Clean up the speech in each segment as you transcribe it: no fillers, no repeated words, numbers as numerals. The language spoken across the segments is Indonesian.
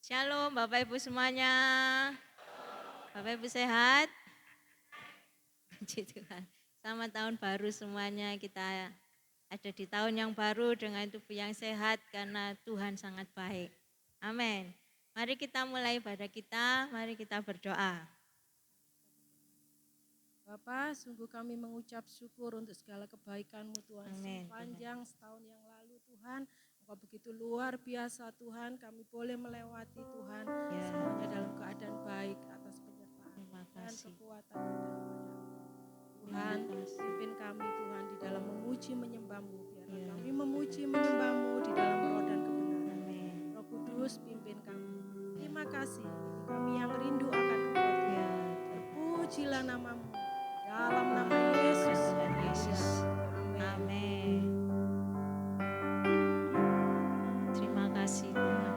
Shalom Bapak Ibu semuanya. Bapak Ibu sehat? Puji Tuhan. Selamat tahun baru semuanya. Kita ada di tahun yang baru dengan tubuh yang sehat karena Tuhan sangat baik. Amin. Mari kita mulai ibadah kita, mari kita berdoa. Bapa, sungguh kami mengucap syukur untuk segala kebaikan-Mu Tuhan. Amin. Sepanjang setahun yang lalu Tuhan, Engkau begitu luar biasa Tuhan. Kami boleh melewati Tuhan, semuanya dalam keadaan baik atas penyertaan dan kekuatan daripada Tuhan. Pimpin kami Tuhan di dalam memuji menyembah-Mu. Biarlah kami memuji menyembah-Mu di dalam roh dan kebenaran. Roh Kudus pimpin kami. Terima kasih, ini kami yang rindu akan Engkau Tuhan. Terpujilah nama-Mu. Dalam nama Yesus. Amin. Terima kasih Tuhan.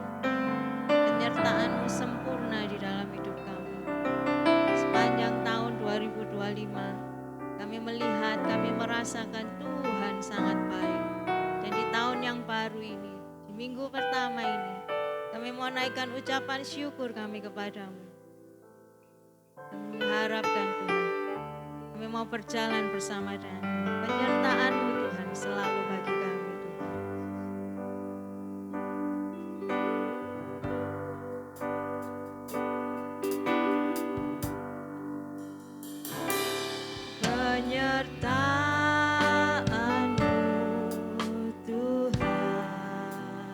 Penyertaan-Mu sempurna di dalam hidup kami. Sepanjang tahun 2025, kami melihat, kami merasakan Tuhan sangat baik. Dan di tahun yang baru ini, di minggu pertama ini, kami mau naikkan ucapan syukur kami kepadamu. Kami mengharapkan Tuhan, kami mau berjalan bersama dengan penyertaan-Mu Tuhan selalu bagi kami Tuhan. Penyertaan-Mu Tuhan,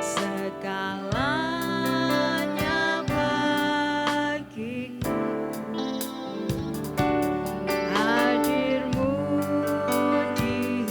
segalanya bagiku. Hadir-Mu di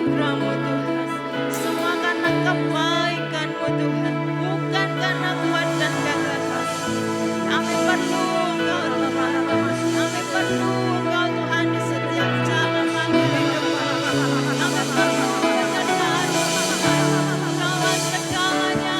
anugerah-Mu Tuhan. Semua karena kebaikan-Mu Tuhan, bukan karena kuat dan gagah kami. Kami perlu Engkau Tuhan, kami perlu Engkau Tuhan di setiap jalan langkah hidup kami. Kami perlu penyertaan Tuhan, Tuhan segalanya,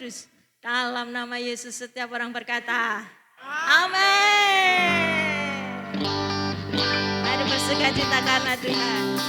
Kudus. Dalam nama Yesus setiap orang berkata, amin. Mari bersukacita karena Tuhan.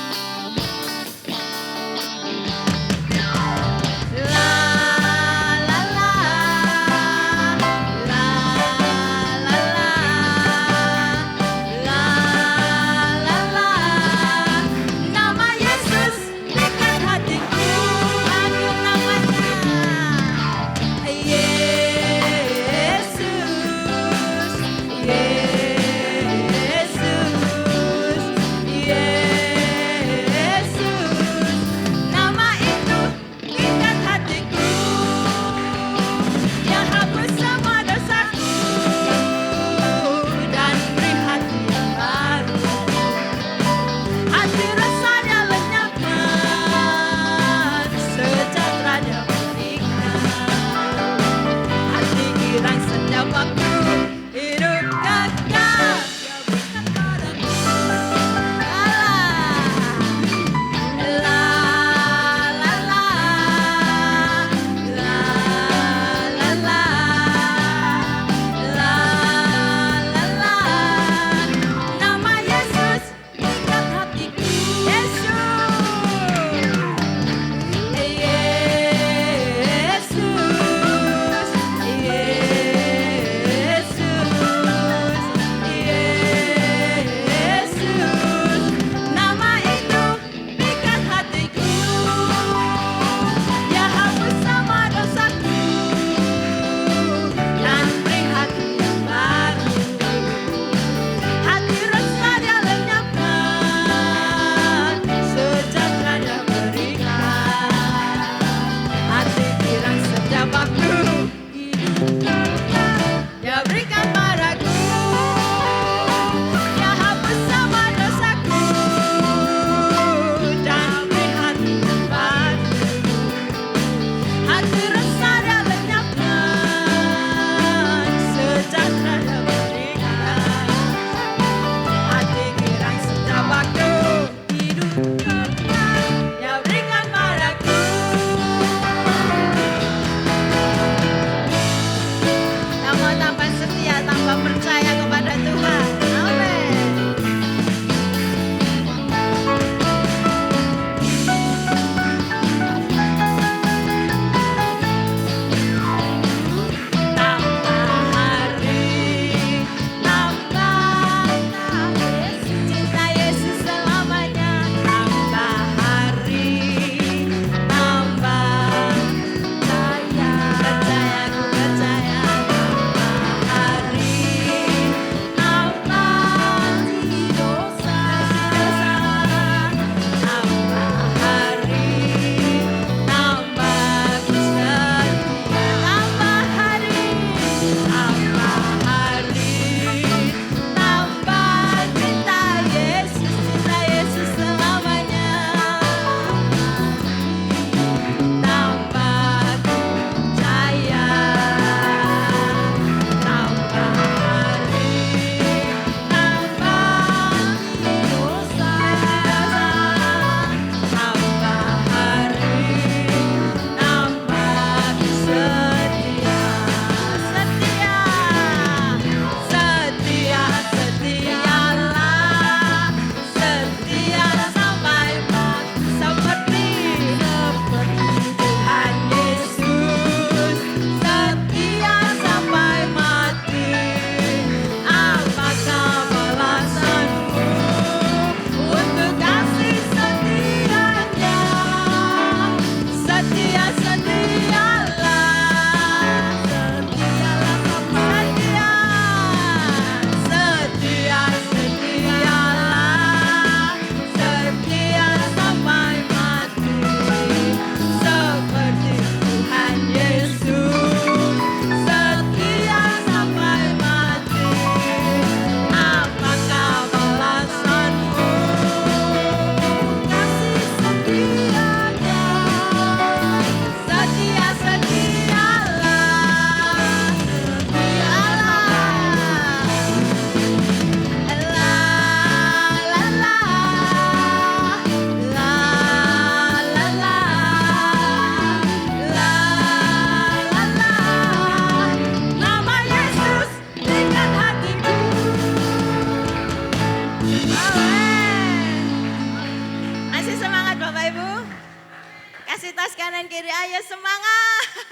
Kasih tas kanan kiri, ayo semangat.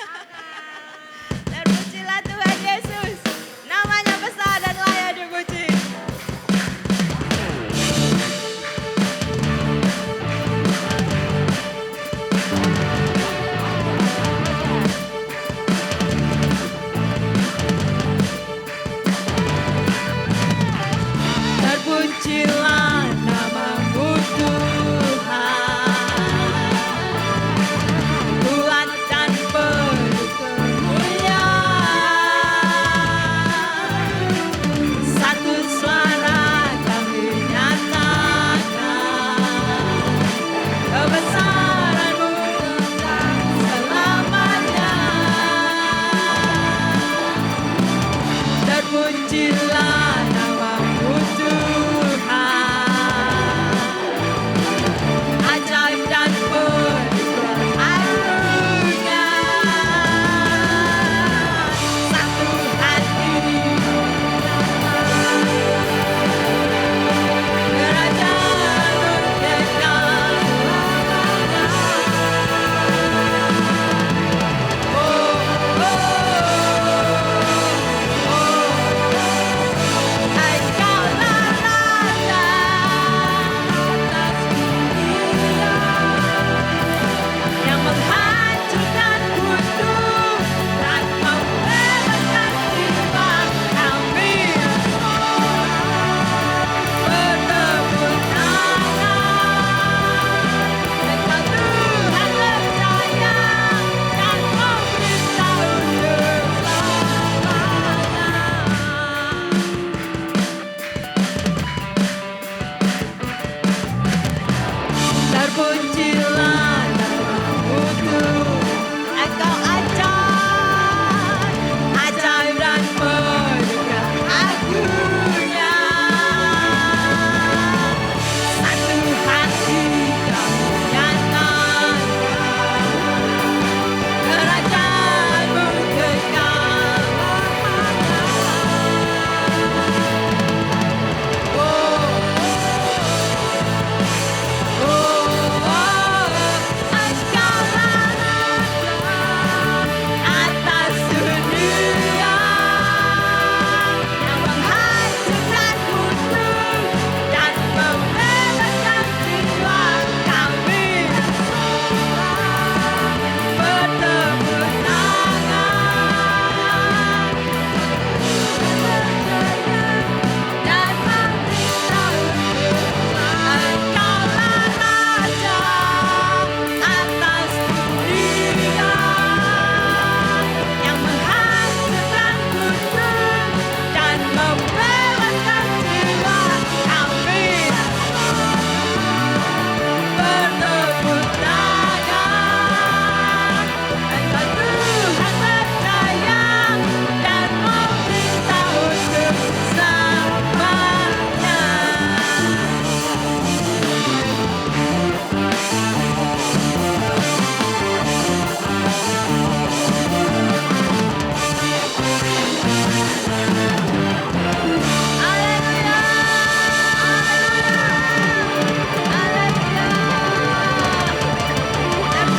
Terpujilah Tuhan Yesus. Namanya besar dan layak dipuji. Terpujilah namamu Tuhan, kuat dan penuh kemuliaan. Satu suara kami nyatakan kebesaran-Mu selamanya. Terpujilah namamu Tuhan, ajaib dan penuh keagungan. Satu hati, kerajaan-Mu kekal selamanya. Engkaulah Raja atas dunia, yang menghancurkan kudus dan membebaskan jiwa kami bertepuk tangan. Engkau Tuhan percaya dan memberitahu selamanya. Terpujilah namamu Tuhan, Engkau ajaib dan penuh keagungan. Satu hati kami nyatakan kerajaan-Mu kekal selamanya. Engkaulah Raja atas dunia, yang menghancurkan kudus dan membebaskan jiwa kami bertepuk tangan dan memberitahu Engkaulah Raja atas dunia, yang menghancurkan kudus dan membebaskan jiwa kami bertepuk tangan. Engkau Tuhan percaya dan memberitahu selamanya. Haleluya, haleluya,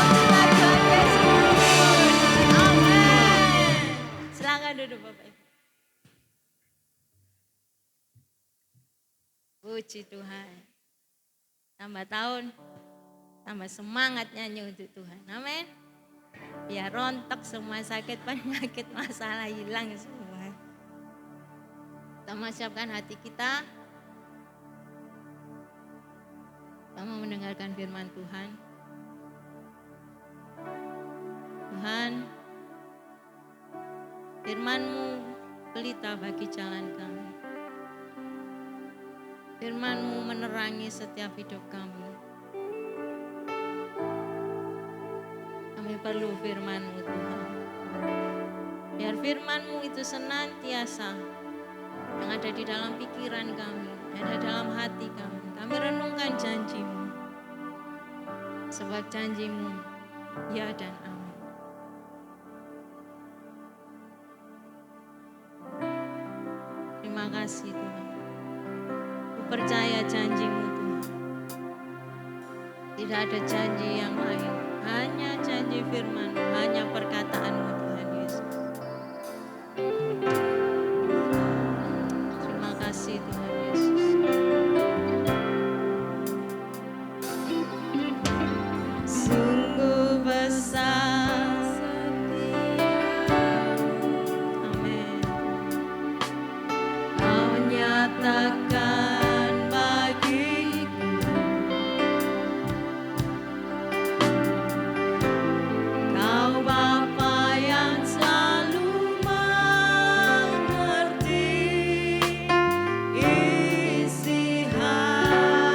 terpujilah Tuhan Yesus. Amin. Silakan duduk Bapak Ibu. Puji Tuhan. Tambah tahun, tambah semangat nyanyi untuk Tuhan. Amin. Biar rontok semua sakit, penyakit, masalah hilang semua. Kita mau siapkan hati kita. Kita mau mendengarkan firman Tuhan. Tuhan, firman-Mu pelita bagi jalan kami. Firman-Mu menerangi setiap hidup kami. Kami perlu firman-Mu Tuhan. Biar firman-Mu itu senantiasa yang ada di dalam pikiran kami, yang ada dalam hati kami. Kami renungkan janji-Mu. Sebab janji-Mu ya dan amin. Terima kasih Tuhan. Ku percaya janji-Mu Tuhan. Tidak ada janji yang lain, hanya janji firman, hanya perkataan-Mu Tuhan Yesus. Terima kasih Tuhan Yesus. Sungguh besar setiamu, amin. Kau nyatakan bagiku, Kau Bapa yang selalu mengerti isi hatiku.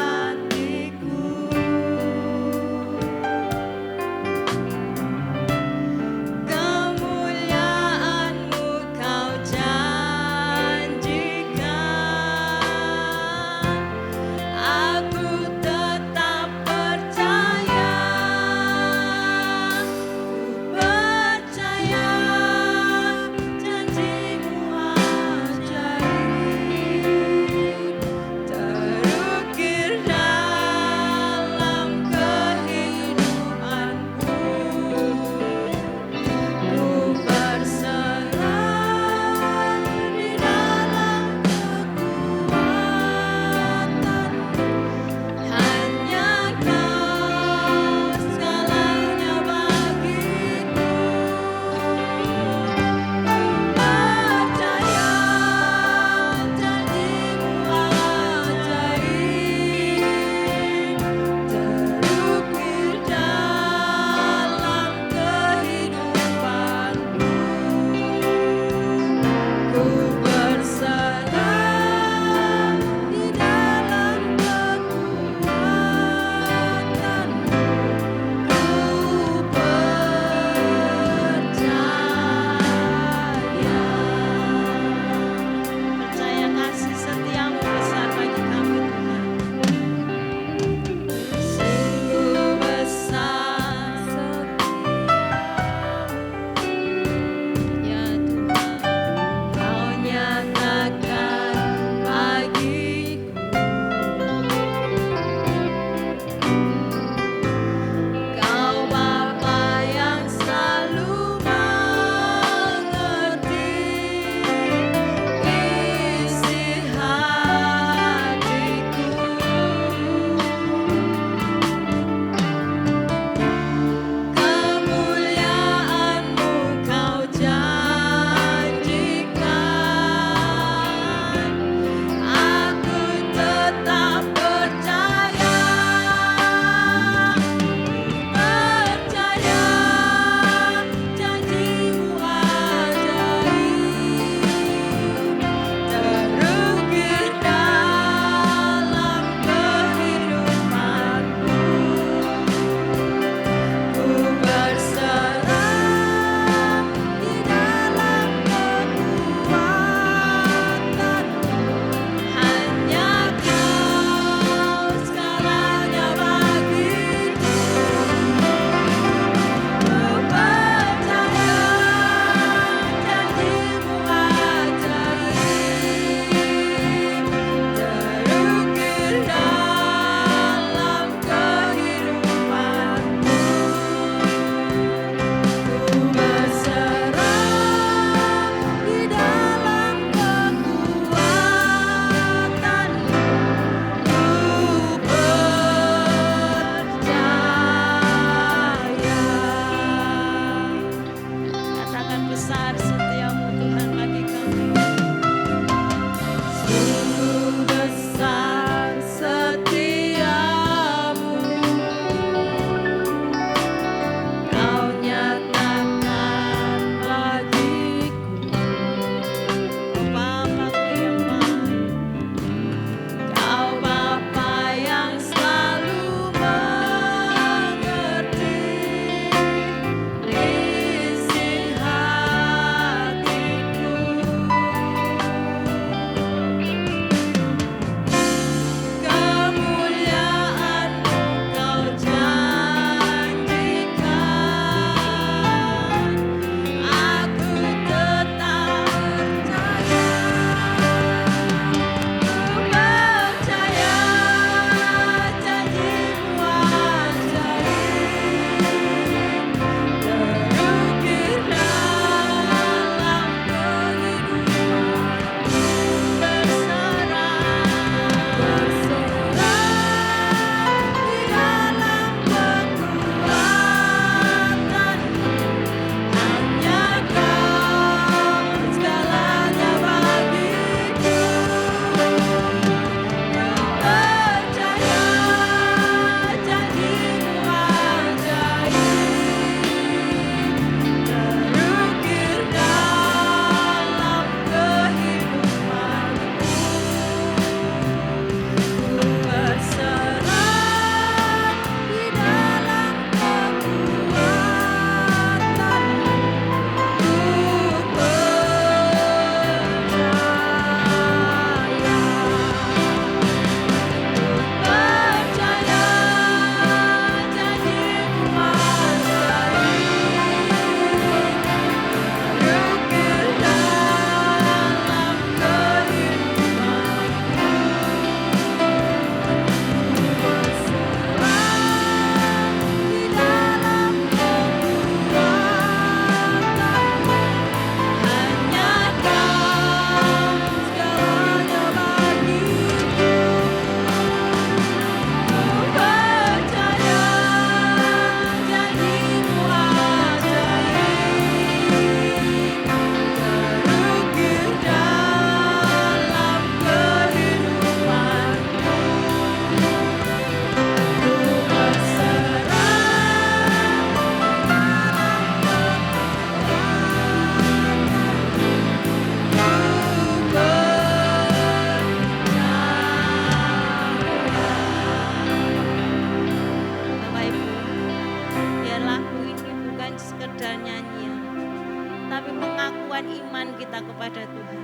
tapi pengakuan iman kita kepada Tuhan.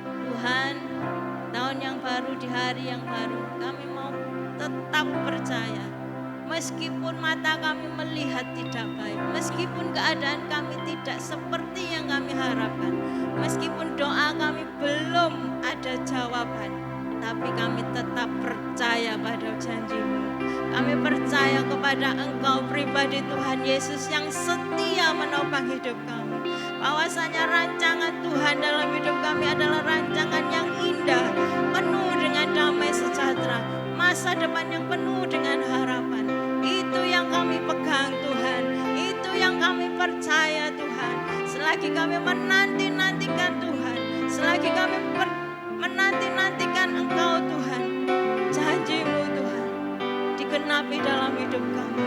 Tuhan, tahun yang baru, di hari yang baru, kami mau tetap percaya. Meskipun mata kami melihat tidak baik, meskipun keadaan kami tidak seperti yang kami harapkan, meskipun doa kami belum ada jawaban, tapi kami tetap percaya pada janji-Mu. Kami percaya kepada Engkau pribadi Tuhan Yesus yang setia menopang hidup kami. Bahwasanya rancangan Tuhan dalam hidup kami adalah rancangan yang indah, penuh dengan damai sejahtera, masa depan yang penuh dengan harapan. Itu yang kami pegang Tuhan, itu yang kami percaya Tuhan. Selagi kami menanti-nantikan Tuhan, selagi kami menanti-nantikan Engkau Tuhan, janji-Mu Tuhan digenapi dalam hidup kami.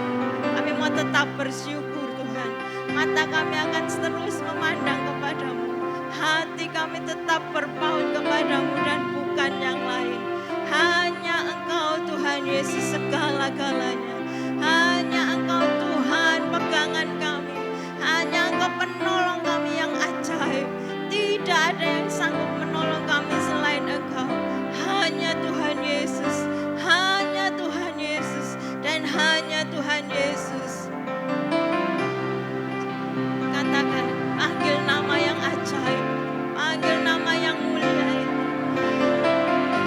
Kami mau tetap bersyukur Tuhan. Mata kami akan terus memandang kepadamu. Hati kami tetap berpaut kepadamu dan bukan yang lain. Hanya Engkau Tuhan Yesus segala-galanya. Hanya Engkau Tuhan pegangan kami. Hanya Engkau penolong kami yang ajaib. Tidak ada yang sanggup menolong kami selain Engkau. Hanya Tuhan Yesus. Hanya Tuhan Yesus. Dan hanya Tuhan Yesus. Katakan, panggil nama yang ajaib. Panggil nama yang mulia itu.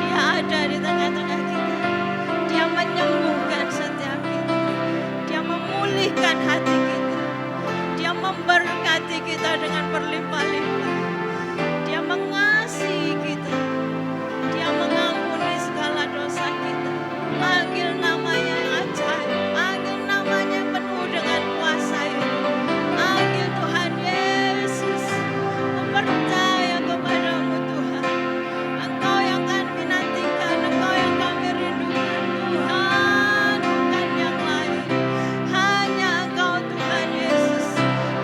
Dia ada di tengah-tengah kita. Dia menyembuhkan setiap kita. Dia memulihkan hati kita. Dia memberkati kita dengan berlimpah-limpah. Dia mengasihi kita. Dia mengampuni segala dosa kita. Panggil namanya yang ajaib. Panggil namanya yang penuh dengan kuasa itu. Panggil Tuhan Yesus. Ku percaya kepadamu Tuhan. Engkau yang kami nantikan, Engkau yang kami rindukan Tuhan, bukan yang lain. Hanya Engkau Tuhan Yesus.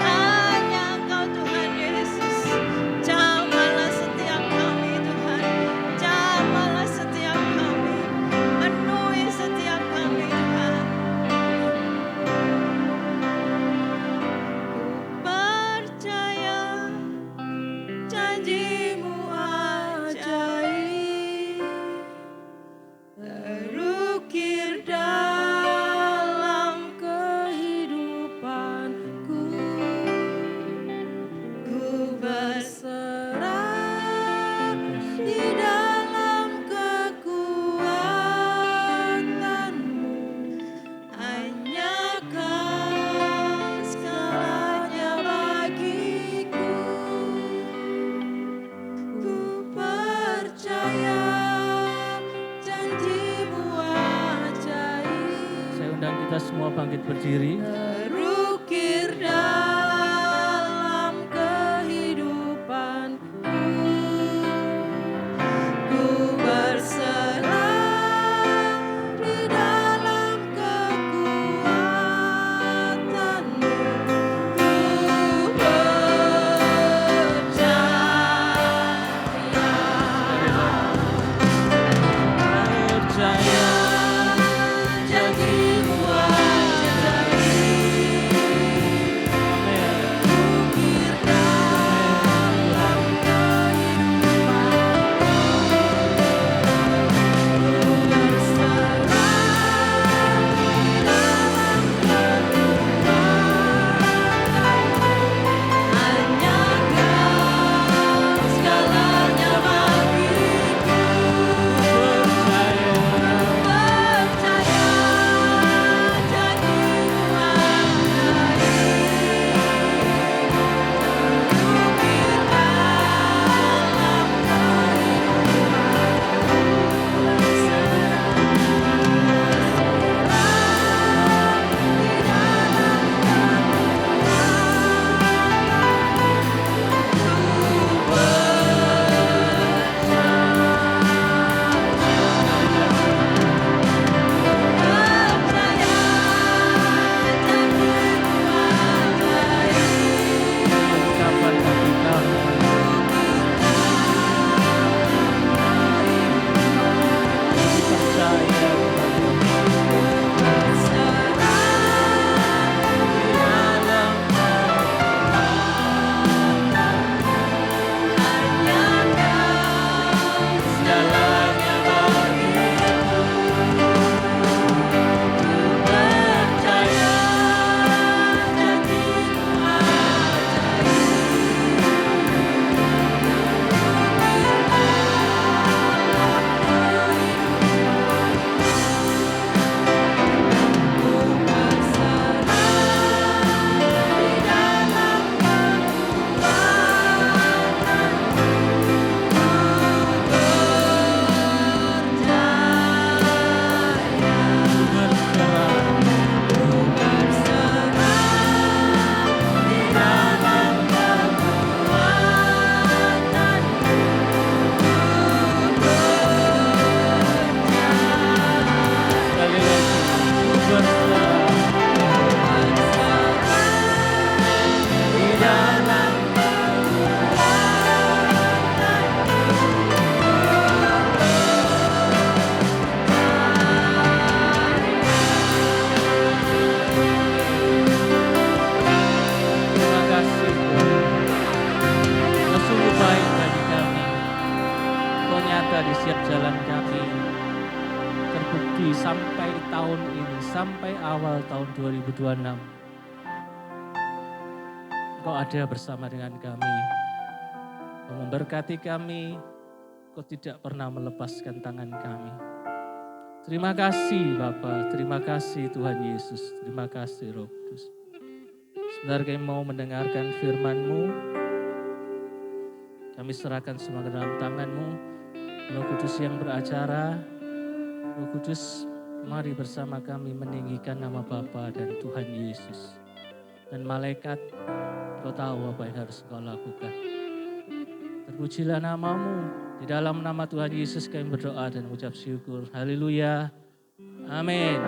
Hanya Engkau Tuhan Yesus. Jamalah setiap kami Tuhan. Jamalah setiap kami. Penuhi setiap kami Tuhan. Percaya janji-Mu ajaib, terukir dalam kehidupanku. Ku berserah di dalam kekuatan-Mu. Hanya Kau segalanya bagiku. Ku percaya janji-Mu ajaib. Saya undang kita semua bangkit berdiri. Terukir dalam kehidupanku. Ku berserah di dalam kekuatan-Mu. Ku percaya Percaya janji-Mu ajaib. tahun ini sampai awal tahun 2026. Engkau ada bersama dengan kami. Engkau memberkati kami, Engkau tidak pernah melepaskan tangan kami. Terima kasih Bapa, terima kasih Tuhan Yesus, terima kasih Roh Kudus. Sebentar kami mau mendengarkan firman-Mu, kami serahkan semua ke dalam tangan-Mu. Roh Kudus yang beracara, Roh Kudus mari bersama kami meninggikan nama Bapa dan Tuhan Yesus. Dan malaikat, Kau tahu apa yang harus Kau lakukan. Terpujilah nama-Mu. Di dalam nama Tuhan Yesus kami berdoa dan mengucap syukur. Haleluya. Amin.